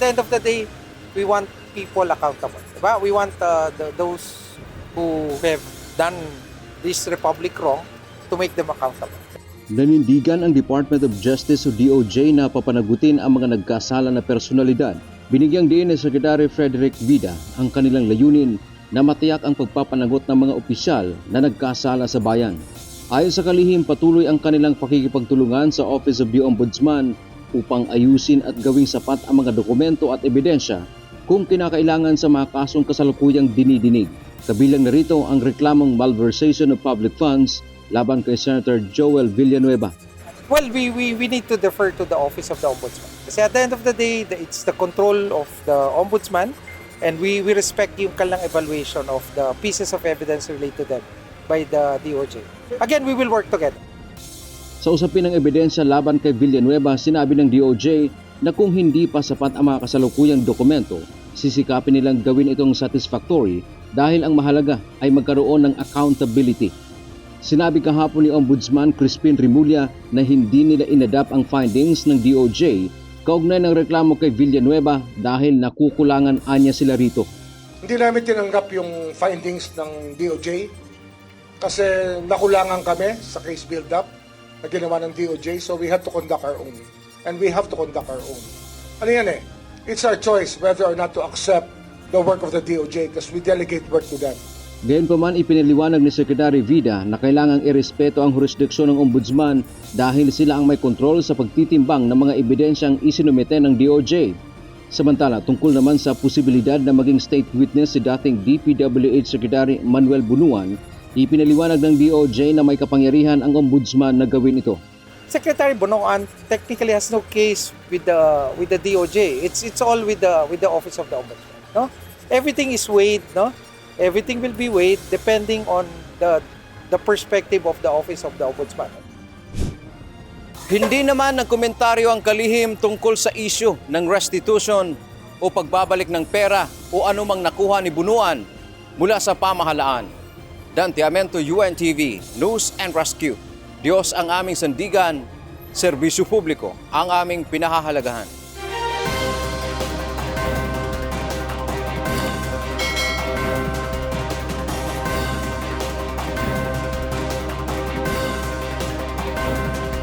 the end of the day, we want people accountable. Diba? We want those who have done this republic wrong to make them accountable. Nanindigan ang Department of Justice o DOJ na papanagutin ang mga nagkasala na personalidad. Binigyang diin ni Secretary Frederick Vida ang kanilang layunin na matiyak ang pagpapanagot ng mga opisyal na nagkasala sa bayan. Ayon sa kalihim, patuloy ang kanilang pakikipagtulungan sa Office of the Ombudsman upang ayusin at gawing sapat ang mga dokumento at ebidensya kung kinakailangan sa mga kasong kasalukuyang dinidinig. Kabilang na rito ang reklamong malversation of public funds laban kay Senator Joel Villanueva. Well, we need to defer to the Office of the Ombudsman. Kasi at the end of the day, it's the control of the Ombudsman, and we respect yung kanilang evaluation of the pieces of evidence related to them by the DOJ. Again, we will work together. Sa usapin ng ebidensya laban kay Villanueva, sinabi ng DOJ na kung hindi pa sapat ang mga kasalukuyang dokumento, sisikapin nilang gawin itong satisfactory dahil ang mahalaga ay magkaroon ng accountability. Sinabi kahapon ni Ombudsman Crispin Rimulya na hindi nila inadapt ang findings ng DOJ kaugnay ng reklamo kay Villanueva dahil nakukulangan anya sila rito. Hindi namin tinanggap yung findings ng DOJ kasi nakulangan kami sa case build-up na ginawa ng DOJ, so we had to conduct our own. And we have to conduct our own. Ano yan eh? It's our choice whether or not to accept the work of the DOJ because we delegate work to them. Gayunpaman, ipinaliwanag ni Secretary Vida na kailangang irespeto ang jurisdiksyon ng Ombudsman dahil sila ang may kontrol sa pagtitimbang ng mga ebidensyang isinumite ng DOJ. Samantala, tungkol naman sa posibilidad na maging state witness si dating DPWH Secretary Manuel Bunuan, ipinaliwanag ng DOJ na may kapangyarihan ang Ombudsman na gawin ito. Secretary Bunuan technically has no case with the DOJ. It's all with the Office of the Ombudsman. No? Everything is weighed, no? Everything will be weighed depending on the perspective of the Office of the Ombudsman. Hindi naman nagkomentaryo ang kalihim tungkol sa issue ng restitution o pagbabalik ng pera o anumang nakuha ni Bunuan mula sa pamahalaan. Dante Amento, UNTV, News and Rescue. Diyos ang aming sandigan, serbisyo publiko ang aming pinahahalagahan.